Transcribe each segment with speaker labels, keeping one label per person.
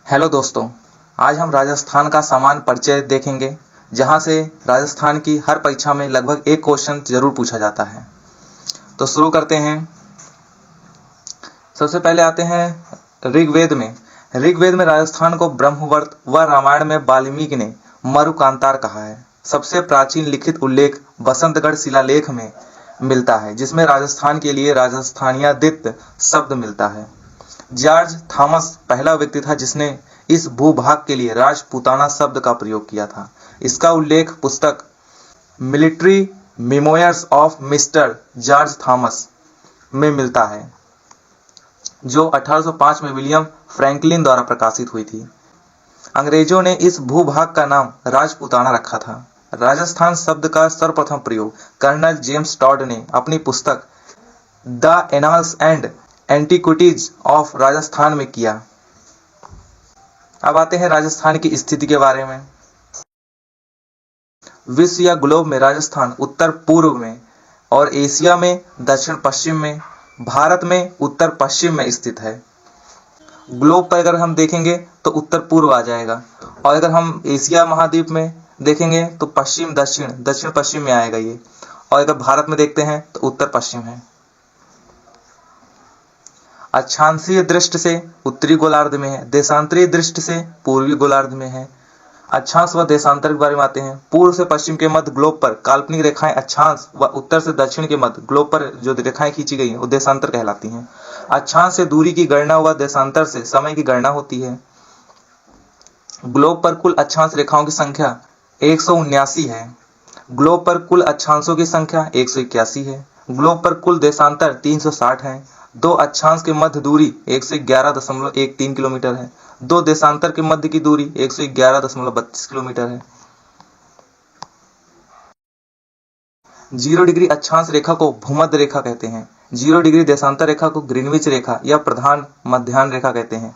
Speaker 1: Hello दोस्तों, आज हम राजस्थान का सामान्य परिचय देखेंगे, जहां से राजस्थान की हर परीक्षा में लगभग एक क्वेश्चन जरूर पूछा जाता है। तो शुरू करते हैं। सबसे पहले आते हैं ऋग्वेद में। ऋग्वेद में राजस्थान को ब्रह्मवर्त व रामायण में वाल्मीकि ने मरुकांतार कहा है। सबसे प्राचीन लिखित उल्लेख बसंतगढ़ शिलालेख में मिलता है, जिसमें राजस्थान के लिए राजस्थानियादित्य शब्द मिलता है। जॉर्ज थॉमस पहला व्यक्ति था जिसने इस भूभाग के लिए राजपूताना शब्द का प्रयोग किया था। इसका उल्लेख पुस्तक military memoirs of mister George Thomas में मिलता है, जो 1805 में विलियम फ्रैंकलिन द्वारा प्रकाशित हुई थी। अंग्रेजों ने इस भूभाग का नाम राजपूताना रखा था। राजस्थान शब्द का सर्वप्रथम प्रयोग कर्नल जेम्स टॉड ने अपनी पुस्तक the annals and antiquities of Rajasthan में किया। अब आते हैं राजस्थान की स्थिति के बारे में। विश्व या ग्लोब में राजस्थान उत्तर पूर्व में और एशिया में दक्षिण पश्चिम में, भारत में उत्तर पश्चिम में स्थित है। ग्लोब पर अगर हम देखेंगे तो उत्तर पूर्व आ जाएगा, और अगर हम एशिया महाद्वीप में देखेंगे तो पश्चिम दक्षिण, दक्षिण पश्चिम में आएगा ये, और अगर भारत में देखते हैं तो उत्तर पश्चिम है। अक्षांशीय दृष्टि से उत्तरी गोलार्ध में है, देशांतरीय दृष्टि से पूर्वी गोलार्ध में है। अक्षांश व देशांतर के बारे में आते हैं। पूर्व से पश्चिम के मध्य ग्लोब पर काल्पनिक रेखाएं अक्षांश व उत्तर से दक्षिण के मध्य ग्लोब पर जो रेखाएं खींची गई हैं वो देशांतर कहलाती हैं। अक्षांश से दूरी की गणना व देशांतर से समय की गणना होती है। ग्लोब पर कुल अक्षांश रेखाओं की संख्या 179 है। ग्लोब पर कुल अक्षांशों की संख्या 181 है। ग्लोब पर कुल देशांतर 360 है। दो अक्षांश के मध्य दूरी 111.13 किलोमीटर है। दो देशांतर के मध्य की दूरी 111.32 किलोमीटर है। 0 डिग्री अक्षांश रेखा को भूमध्य रेखा कहते हैं। 0 डिग्री देशांतर रेखा को ग्रीनविच रेखा या प्रधान मध्याह्न रेखा कहते हैं।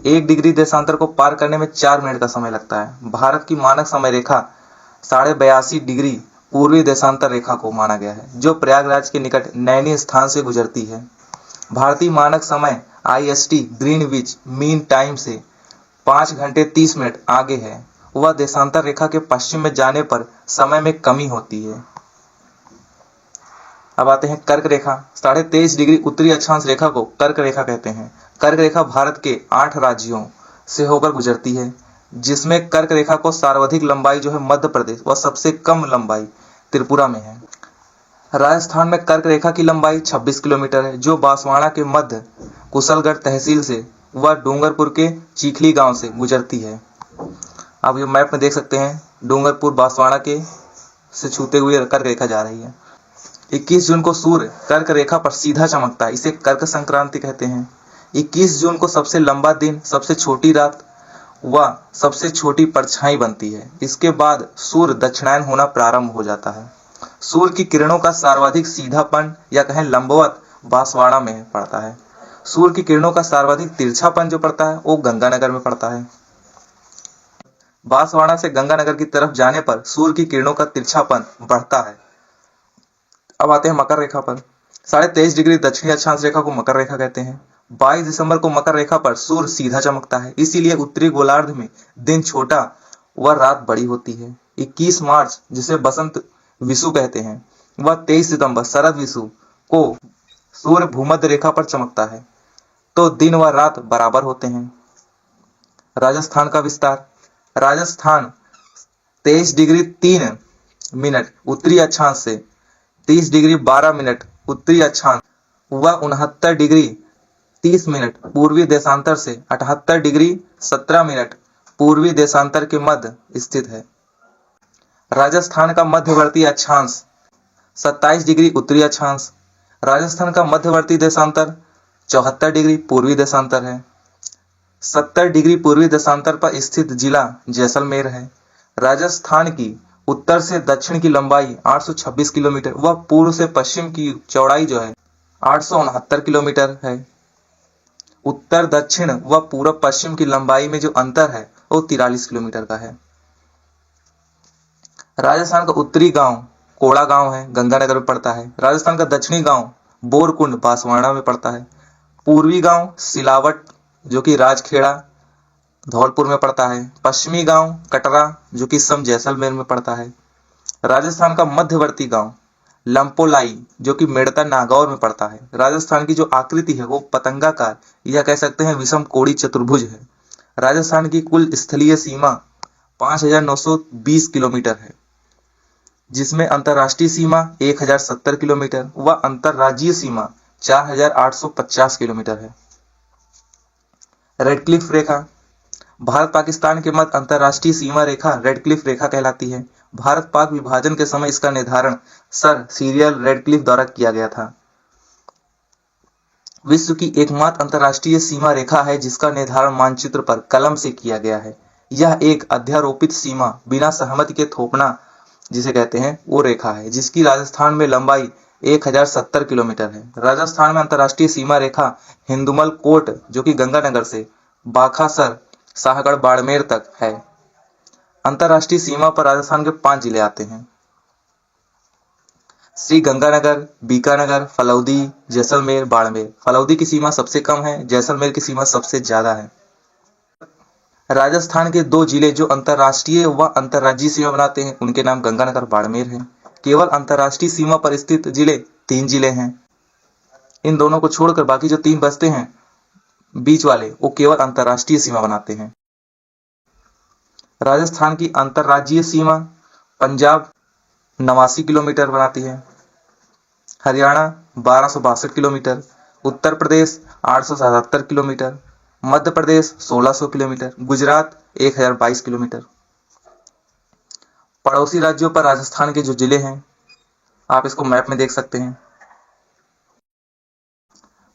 Speaker 1: 1 डिग्री देशांतर को पार करने में 4 मिनट का समय लगता है। भारत की मानक समय रेखा 82.5 डिग्री पूर्वी देशांतर रेखा को माना गया है, जो प्रयागराज के निकट नैनी स्थान से गुजरती है। भारतीय मानक समय IST ग्रीनविच मीन टाइम से 5 घंटे 30 मिनट आगे है। वह देशांतर रेखा के पश्चिम में जाने पर समय में कमी होती है। अब आते हैं कर्क रेखा। 23.5 डिग्री उत्तरी अक्षांश रेखा को कर्क रेखा कहते हैं। कर्क रेखा भारत के 8 राज्यों से होकर गुजरती है, जिसमें कर्क रेखा को सर्वाधिक लंबाई जो है मध्य प्रदेश व सबसे कम लंबाई त्रिपुरा में है। राजस्थान में कर्क रेखा की लंबाई 26 किलोमीटर है, जो बांसवाड़ा के मध्य कुशलगढ़ तहसील से व डूंगरपुर के चीखली गांव से गुजरती है। आप ये मैप में देख सकते हैं, डूंगरपुर बांसवाड़ा के से छूते हुए कर्क रेखा जा रही है। 21 जून को सूर्य कर्क रेखा पर सीधा चमकता है, इसे कर्क संक्रांति कहते हैं। 21 जून को सबसे लंबा दिन, सबसे छोटी रात व सबसे छोटी परछाई बनती है। इसके बाद सूर्य दक्षिणायन होना प्रारंभ हो जाता है। सूर्य की किरणों का सर्वाधिक सीधापन या कहें लंबवत बांसवाड़ा में पड़ता है। सूर्य की किरणों का सर्वाधिक तिरछापन जो पड़ता है वो गंगानगर में पड़ता है। बांसवाड़ा से गंगानगर की तरफ जाने पर सूर्य की किरणों का तिरछापन बढ़ता है। अब आते हैं मकर रेखा पर। 23.5 डिग्री दक्षिणी अक्षांश रेखा को मकर रेखा कहते हैं। 22 दिसंबर को मकर रेखा पर सूर्य सीधा चमकता है, इसीलिए उत्तरी गोलार्ध में दिन छोटा व रात बड़ी होती है। 21 मार्च जिसे बसंत विषु कहते हैं व 23 सितंबर शरद विषु को सूर्य भूमध्य रेखा पर चमकता है, तो दिन व रात बराबर होते हैं। राजस्थान का विस्तार। राजस्थान 23 डिग्री 3 मिनट उत्तरी अक्षांश से 30 डिग्री 12 मिनट उत्तरी अक्षांश व 69 डिग्री 30 मिनट पूर्वी देशांतर से 78 डिग्री 17 मिनट पूर्वी देशांतर के मध्य स्थित है। राजस्थान का मध्यवर्ती अक्षांश 27 डिग्री उत्तरी अक्षांश। राजस्थान का मध्यवर्ती देशांतर 74 डिग्री पूर्वी देशांतर है। 70 डिग्री पूर्वी देशांतर पर स्थित जिला जैसलमेर है। राजस्थान की उत्तर से दक्षिण की लंबाई 826 किलोमीटर व पूर्व से पश्चिम की चौड़ाई जो है 869 किलोमीटर है। उत्तर दक्षिण व पूर्व पश्चिम की लंबाई में जो अंतर है वो 43 किलोमीटर का है। राजस्थान का उत्तरी गांव कोड़ा गांव है, गंगानगर में पड़ता है। राजस्थान का दक्षिणी गांव बोरकुंड बांसवाड़ा में पड़ता है। पूर्वी गांव सिलावट जो कि राजखेड़ा धौलपुर में पड़ता है। पश्चिमी गांव कटरा जो कि इस समय जैसलमेर में पड़ता है। राजस्थान का मध्यवर्ती गांव लंपोलाई जो कि मेड़ता नागौर में पड़ता है। राजस्थान की जो आकृति है वो पतंगाकार या कह सकते हैं विषम कोड़ी चतुर्भुज है। राजस्थान की कुल स्थलीय सीमा 5,920 किलोमीटर है, जिसमें अंतर्राष्ट्रीय सीमा 1,070 किलोमीटर व अंतर्राज्यीय सीमा 4,850 किलोमीटर है। रेडक्लिफ रेखा भारत पाकिस्तान के मध्य अंतर्राष्ट्रीय सीमा रेखा रेडक्लिफ रेखा कहलाती है। भारत पाक विभाजन के समय इसका निर्धारण सर सीरियल रेडक्लिफ द्वारा किया गया था। विश्व की एकमात्र अंतर्राष्ट्रीय सीमा रेखा है जिसका निर्धारण मानचित्र पर कलम से किया गया है। यह एक अध्यारोपित सीमा बिना सहमति के थोपना जिसे कहते हैं वो रेखा है, जिसकी राजस्थान में लंबाई 1,070 किलोमीटर है। राजस्थान में अंतर्राष्ट्रीय सीमा रेखा हिंदुमल कोट जो कि गंगानगर से बाखासर शाहगढ़ बाड़मेर तक है। अंतर्राष्ट्रीय सीमा पर राजस्थान के 5 जिले आते हैं: श्री गंगानगर, बीकानेर, फलौदी, जैसलमेर, बाड़मेर। फलौदी की सीमा सबसे कम है, जैसलमेर की सीमा सबसे ज्यादा है। राजस्थान के 2 जिले जो अंतर्राष्ट्रीय व अंतर्राज्यीय सीमा बनाते हैं उनके नाम गंगानगर, बाड़मेर हैं। केवल अंतर्राष्ट्रीय सीमा पर स्थित जिले 3 जिले हैं। इन दोनों को छोड़कर बाकी जो 3 बचते हैं बीच वाले वो केवल अंतर्राष्ट्रीय सीमा बनाते हैं। राजस्थान की अंतर्राज्यीय सीमा पंजाब 89 किलोमीटर बनाती है, Haryana 1262 kilometre, Uttar Pradesh 877 kilometre, Madhya Pradesh 1600 kilometre, Gujarat 1022 kilometre. पड़ोसी राज्यों पर राजस्थान के जो जिले हैं आप इसको मैप में देख सकते हैं।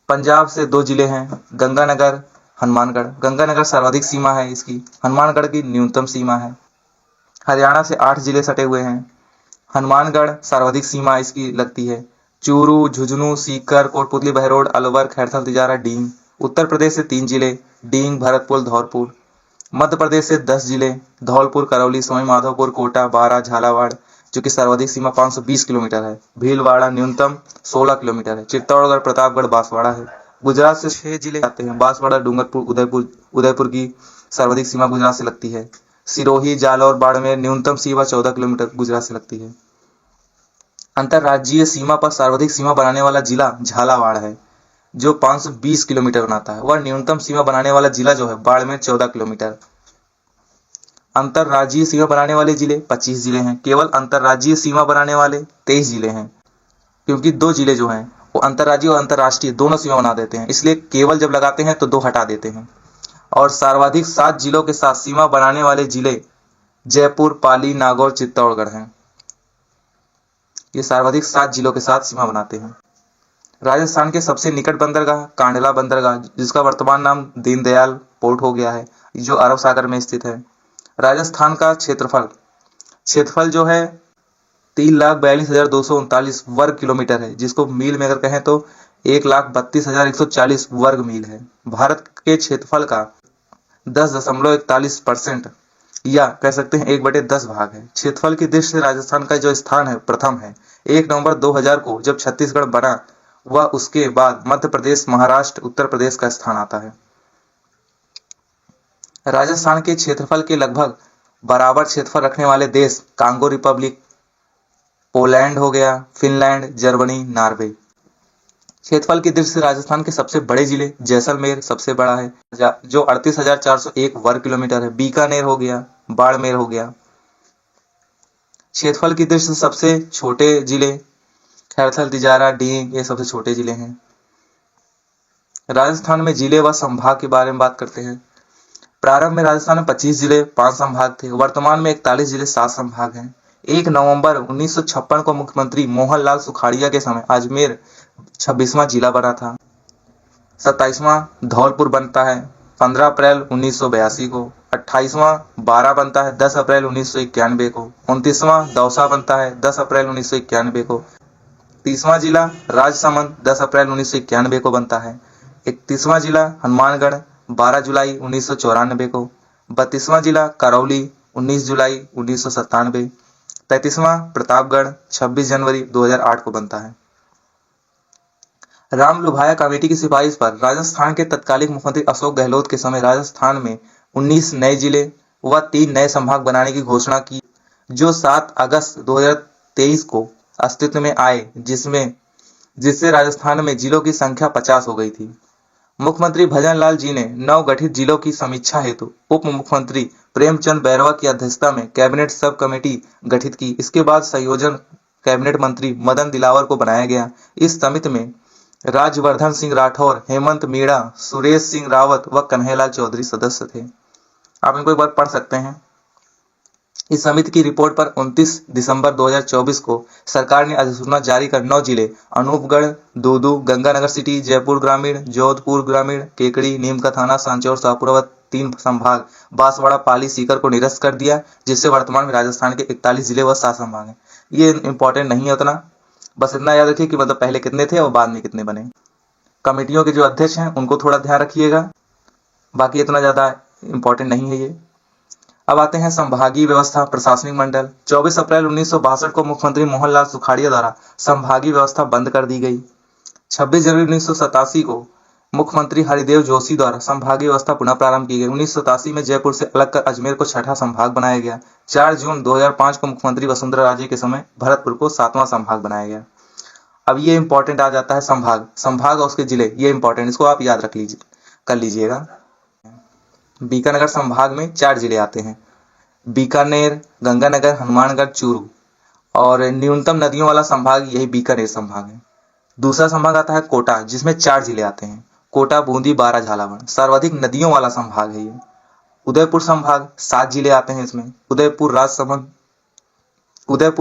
Speaker 1: पंजाब से 2 जिले हैं, गंगानगर, हनुमानगढ़। गंगानगर सर्वाधिक सीमा है इसकी, हनुमानगढ़ की न्यूनतम सीमा है। हरियाणा से 8 जिले सटे हुए हैं, हनुमानगढ़ सर्वाधिक सीमा इसकी लगती है। चूरू, झुंझुनू, सीकर, कोटपुतली, बहरोड, अलवर, खैरथल, तिजारा, डींग। उत्तर प्रदेश से 3 जिले, डींग, भरतपुर, धौलपुर। मध्य प्रदेश से 10 जिले, धौलपुर, करौली, सवाई माधोपुर, कोटा, बारा, झालावाड़ जो कि सर्वाधिक सीमा 520 किलोमीटर है। भीलवाड़ा न्यूनतम 16 किलोमीटर है। चित्तौड़गढ़, प्रतापगढ़, बांसवाड़ा है। गुजरात से 6 जिले आते हैं, बांसवाड़ा, डूंगरपुर, उदयपुर की सर्वाधिक सीमा गुजरात से लगती है। सिरोही, जालौर, बाड़मेर न्यूनतम सीमा 14 किलोमीटर गुजरात से लगती है। अंतर्राज्यीय सीमा पर सर्वाधिक सीमा बनाने वाला जिला झालावाड़ है जो 520 किलोमीटर बनाता है। वह न्यूनतम सीमा बनाने वाला जिला जो है बाड़मेर 14 किलोमीटर। अंतर्राज्यीय सीमा बनाने वाले जिले 25 जिले हैं। केवल अंतर्राज्यीय सीमा बनाने वाले 23 जिले हैं, क्योंकि 2 जिले जो हैं वो अंतर्राज्यीय और अंतर्राष्ट्रीय दोनों सीमा बना देते हैं, इसलिए केवल जब लगाते हैं तो 2 हटा देते हैं। और सर्वाधिक 7 जिलों के साथ सीमा बनाने वाले जिले जयपुर, पाली, नागौर, चित्तौड़गढ़ हैं। ये सर्वाधिक 7 जिलों के साथ सीमा बनाते हैं। राजस्थान के सबसे निकट बंदरगाह कांडला बंदरगाह, जिसका वर्तमान नाम दीनदयाल पोर्ट हो गया है, जो अरब सागर में स्थित है। राजस्थान का क्षेत्रफल जो है 3,42,239 वर्ग किलोमीटर है, जिसको मील में अगर कहें तो 1,32,140 वर्ग मील है। भारत के क्षेत्रफल का 10.41% या कह सकते हैं 1/10 भाग है। क्षेत्रफल की दृष्टि से राजस्थान का जो स्थान है प्रथम है। 1 नवंबर 2000 को जब छत्तीसगढ़ बना वह उसके बाद मध्य प्रदेश, महाराष्ट्र, उत्तर प्रदेश का स्थान आता है। राजस्थान के क्षेत्रफल के लगभग बराबर क्षेत्रफल रखने वाले देश कांगो रिपब्लिक, पोलैंड हो गया, फिनलैंड, जर्मनी, नॉर्वे। क्षेत्रफल की दृष्टि से राजस्थान के सबसे बड़े जिले जैसलमेर सबसे बड़ा है जो 38,401 वर्ग किलोमीटर है। बीकानेर हो गया, बाड़मेर हो गया। क्षेत्रफल की दृष्टि से सबसे छोटे जिले खैरथल, तिजारा, डींग ये सबसे छोटे जिले हैं। राजस्थान में जिले व संभाग के बारे में बात करते हैं। प्रारंभ में राजस्थान में 25 जिले 5 संभाग थे। वर्तमान में 41 जिले 7 संभाग हैं। 1 नवंबर 1956 को मुख्यमंत्री मोहनलाल सुखाड़िया के समय अजमेर 26वां जिला बना था। 27वां धौलपुर बनता है 15 अप्रैल 1982 को। 28वां बारा बनता है 10 अप्रैल 1991 को। 29वां दौसा बनता है 10 अप्रैल 1991 को। 30वां जिला राजसमंद 10 अप्रैल 1991 को बनता है। 31वां जिला हनुमानगढ़ 12 जुलाई 1994 को। 32वां जिला करौली 19 जुलाई 1997। 33वां प्रतापगढ़ 26 जनवरी 2008 को बनता है। राम लुभाया कमेटी की सिफारिश पर राजस्थान के तत्कालीन मुख्यमंत्री अशोक गहलोत के समय राजस्थान में 19 नए जिले व 3 नए संभाग बनाने की घोषणा की, जो 7 अगस्त 2023 को अस्तित्व में आए, जिससे राजस्थान में जिलों की संख्या 50 हो गई थी। मुख्यमंत्री भजन लाल जी ने नवगठित जिलों की समीक्षा हेतु उप मुख्यमंत्री प्रेमचंद बैरवा की अध्यक्षता में कैबिनेट सब कमेटी गठित की। इसके बाद संयोजन कैबिनेट मंत्री मदन दिलावर को बनाया गया। इस समिति में राज्यवर्धन सिंह राठौर, हेमंत मीणा, सुरेश सिंह रावत व कन्हैयालाल चौधरी सदस्य थे। आप इनको एक बार पढ़ सकते हैं। इस समिति की रिपोर्ट पर 29 दिसंबर 2024 को सरकार ने अधिसूचना जारी कर 9 जिले अनूपगढ़, दूदू, गंगानगर सिटी, जयपुर ग्रामीण, जोधपुर ग्रामीण, केकड़ी, नीमका थाना, सांचौर, शाहपुरा व 3 संभाग बांसवाड़ा, पाली, सीकर को निरस्त कर दिया, जिससे वर्तमान में राजस्थान के 41 जिले व 7 संभाग हैं। ये इंपॉर्टेंट नहीं है उतना, बस इतना याद रखिए कि मतलब पहले कितने थे और बाद में कितने बने। कमेटियों के जो अध्यक्ष हैं उनको थोड़ा ध्यान रखिएगा, बाकी इतना ज्यादा इंपॉर्टेंट नहीं है ये। अब आते हैं संभागीय व्यवस्था प्रशासनिक मंडल। 24 अप्रैल 1962 को मुख्यमंत्री मोहनलाल सुखाड़िया द्वारा संभागीय व्यवस्था बंद कर दी गई। 26 जनवरी 1987 को मुख्यमंत्री हरिदेव जोशी द्वारा संभागीय व्यवस्था पुनः प्रारंभ की गई। 1987 में जयपुर से अलग कर अजमेर को 6ठा संभाग बनाया गया। 4 जून 2005 को मुख्यमंत्री वसुंधरा राजे के समय भरतपुर को 7वां संभाग बनाया गया। अब ये इंपॉर्टेंट आ जाता है संभाग और उसके जिले, ये इंपॉर्टेंट, इसको आप याद रख लीजिए, कर लीजिएगा। बीकानेर संभाग में 4 जिले आते हैं, बीकानेर, गंगानगर, हनुमानगढ़, चूरू, और न्यूनतम नदियों वाला संभाग यही बीकानेर संभाग है। दूसरा संभाग आता है कोटा, जिसमें 4 जिले आते हैं, कोटा, बूंदी, बारा, झालावाड़। सर्वाधिक नदियों वाला संभाग है ये। उदयपुर संभाग 7 जिले आते हैं इसमें, उदयपुर,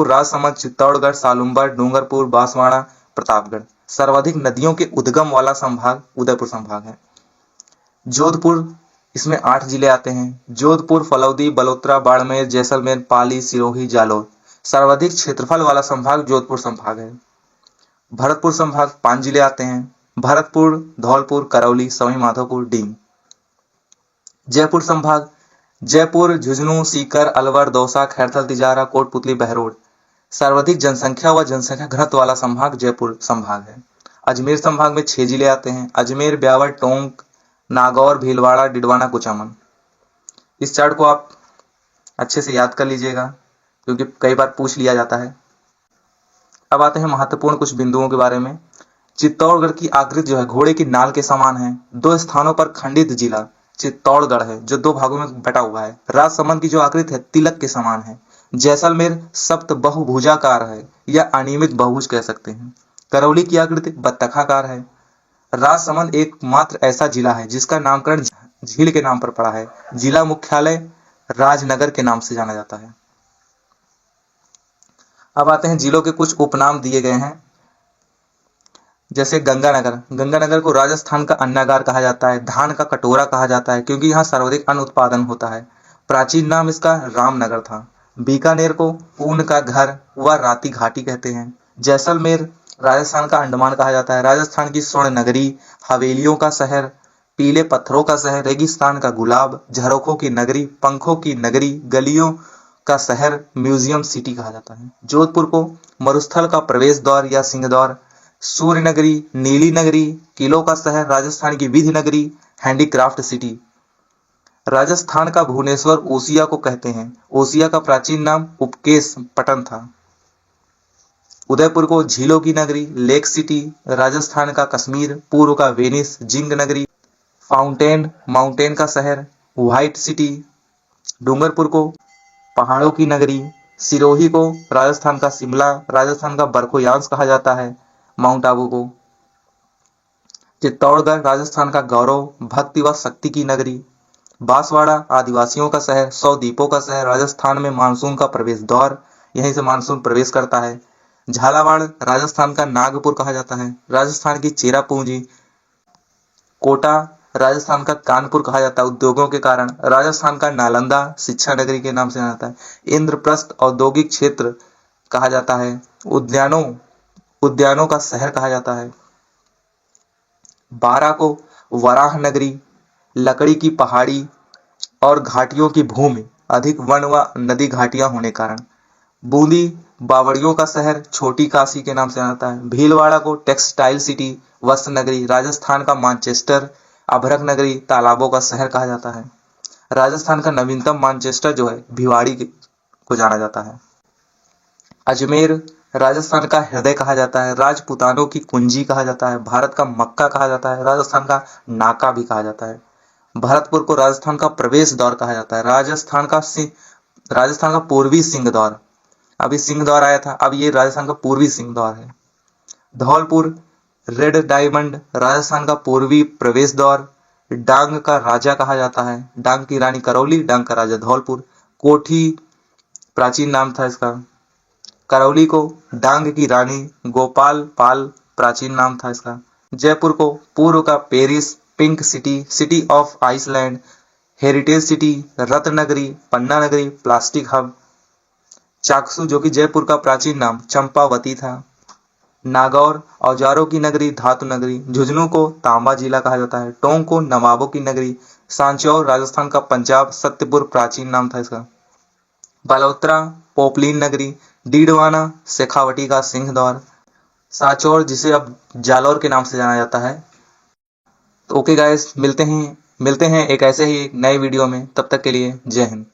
Speaker 1: राजसमंद, चित्तौड़गढ़, सालुम्बर, डूंगरपुर, बांसवाड़ा, प्रतापगढ़। सर्वाधिक नदियों के उद्गम वाला संभाग उदयपुर संभाग है। जोधपुर, इसमें 8 जिले आते हैं, जोधपुर, फलौदी, बलोत्रा, बाड़मेर, जैसलमेर, पाली, सिरोही, जालौर। सर्वाधिक क्षेत्रफल वाला संभाग जोधपुर संभाग है। भरतपुर संभाग 5 जिले आते हैं, भरतपुर, धौलपुर, करौली, सवाई माधोपुर, डींग। जयपुर संभाग जयपुर, झुंझुनू, सीकर, अलवर, दौसा, खैरथल, तिजारा, कोटपुतली, बहरोड। सर्वाधिक जनसंख्या व जनसंख्या घनत्व वाला संभाग जयपुर संभाग है। अजमेर संभाग में 6 जिले आते हैं, अजमेर, ब्यावर, टोंक, नागौर, भीलवाड़ा, डिडवाना, कुचामन। इस चार्ट को आप अच्छे से याद कर लीजिएगा, क्योंकि कई बार पूछ लिया जाता है। अब आते हैं महत्वपूर्ण कुछ बिंदुओं के बारे में। चित्तौड़गढ़ की आकृति जो है घोड़े की नाल के समान है। 2 स्थानों पर खंडित जिला चित्तौड़गढ़ है, जो 2 भागों में बटा हुआ है। राजसमंद की जो आकृति है तिलक के समान है। जैसलमेर सप्त बहुभुजाकार है या अनियमित बहुभुज कह सकते हैं। करौली की आकृति बत्तखाकार है। राजसमंद एकमात्र ऐसा जिला है जिसका नामकरण झील के नाम पर पड़ा है। जिला मुख्यालय राजनगर के नाम से जाना जाता है। अब आते हैं जिलों के कुछ उपनाम दिए गए हैं, जैसे गंगानगर को राजस्थान का अन्नागार कहा जाता है, धान का कटोरा कहा जाता है, क्योंकि यहाँ सर्वाधिक अन्न उत्पादन होता है। प्राचीन नाम इसका रामनगर था। बीकानेर को ऊन का घर व राती घाटी कहते हैं। जैसलमेर राजस्थान का अंडमान कहा जाता है। राजस्थान की स्वर्ण नगरी, हवेलियों का शहर, पीले पत्थरों का शहर, रेगिस्तान का गुलाब, झरोखों की नगरी, पंखों की नगरी, गलियों का शहर, म्यूजियम सिटी कहा जाता है। जोधपुर को मरुस्थल का प्रवेश द्वार या सिंह द्वार, सूर्य नगरी, नीली नगरी, किलों का शहर, राजस्थान की विधि नगरी, हैंडीक्राफ्ट सिटी। राजस्थान का भुवनेश्वर ओसिया को कहते हैं। ओसिया का प्राचीन नाम उपकेश पटन था। उदयपुर को झीलों की नगरी, लेक सिटी। राजस्थान का कश्मीर, पूर्व का वेनिस, जिंग नगरी, माउंटेन का शहर, व्हाइट सिटी। डूंगरपुर को पहाड़ों की नगरी। सिरोही को राजस्थान का शिमला, राजस्थान का बरखोयांश कहा जाता है। माउंट आबू को चित्तौड़गढ़ राजस्थान का गौरव, भक्ति व शक्ति की नगरी। बांसवाड़ा आदिवासियों का शहर, 100 द्वीपों का शहर। राजस्थान में मानसून का प्रवेश द्वार, यहीं से मानसून प्रवेश करता है। झालावाड़ राजस्थान का नागपुर कहा जाता है। राजस्थान की चेरापूंजी। कोटा राजस्थान का कानपुर कहा जाता है उद्योगों के कारण। राजस्थान का नालंदा शिक्षा नगरी के नाम से जाना जाता है। इंद्रप्रस्थ औद्योगिक क्षेत्र कहा जाता है। उद्यानों का शहर कहा जाता है। बारा को वराह नगरी, लकड़ी की पहाड़ी और घाटियों की भूमि, अधिक वन व नदी घाटियां होने कारण। बूंदी बावड़ियों का शहर, छोटी काशी के नाम से जाना जाता है। भीलवाड़ा को टेक्सटाइल सिटी, वस्त्र नगरी। राजस्थान का मानचेस्टर, अभ्रक नगरी, तालाबों का शहर कहा जाता है। राजस्थान का नवीनतम मानचेस्टर जो है भिवाड़ी को जाना जाता है। अजमेर राजस्थान का हृदय कहा जाता है, राजपूतानों की कुंजी कहा जाता है, भारत का मक्का कहा जाता है, राजस्थान का नाका भी कहा जाता है। भरतपुर को राजस्थान का प्रवेश द्वार कहा जाता है, राजस्थान का पूर्वी सिंह द्वार। अभी सिंह द्वार आया था, अब ये राजस्थान का पूर्वी सिंह द्वार है। धौलपुर रेड डायमंड राजस्थान का पूर्वी प्रवेश द्वार। डांग का राजा कहा जाता है, डांग की रानी करौली, डांग का राजा धौलपुर। कोठी प्राचीन नाम था इसका, करौली को डांग की रानी, गोपाल पाल प्राचीन नाम था इसका। जयपुर को पूर्व का Paris, pink city, city of Iceland, heritage city, रत्नगरी, पन्ना नगरी, प्लास्टिक हब। चाकसू जो कि जयपुर का प्राचीन नाम चंपावती था। नागौर औजारों की नगरी, धातु नगरी। झुंझुनू को तांबा जिला कहा जाता है। टोंक को नवाबों की नगरी। सांचौर राजस्थान का पंजाब, सत्यपुर प्राचीन नाम था इसका। बालोतरा पोपलीन नगरी। डीडवाना शेखावटी का सिंह द्वार। सांचौर जिसे अब जालौर के नाम से जाना जाता है। तो ओके गाइस, मिलते हैं एक ऐसे ही नए वीडियो में, तब तक के लिए जय हिंद।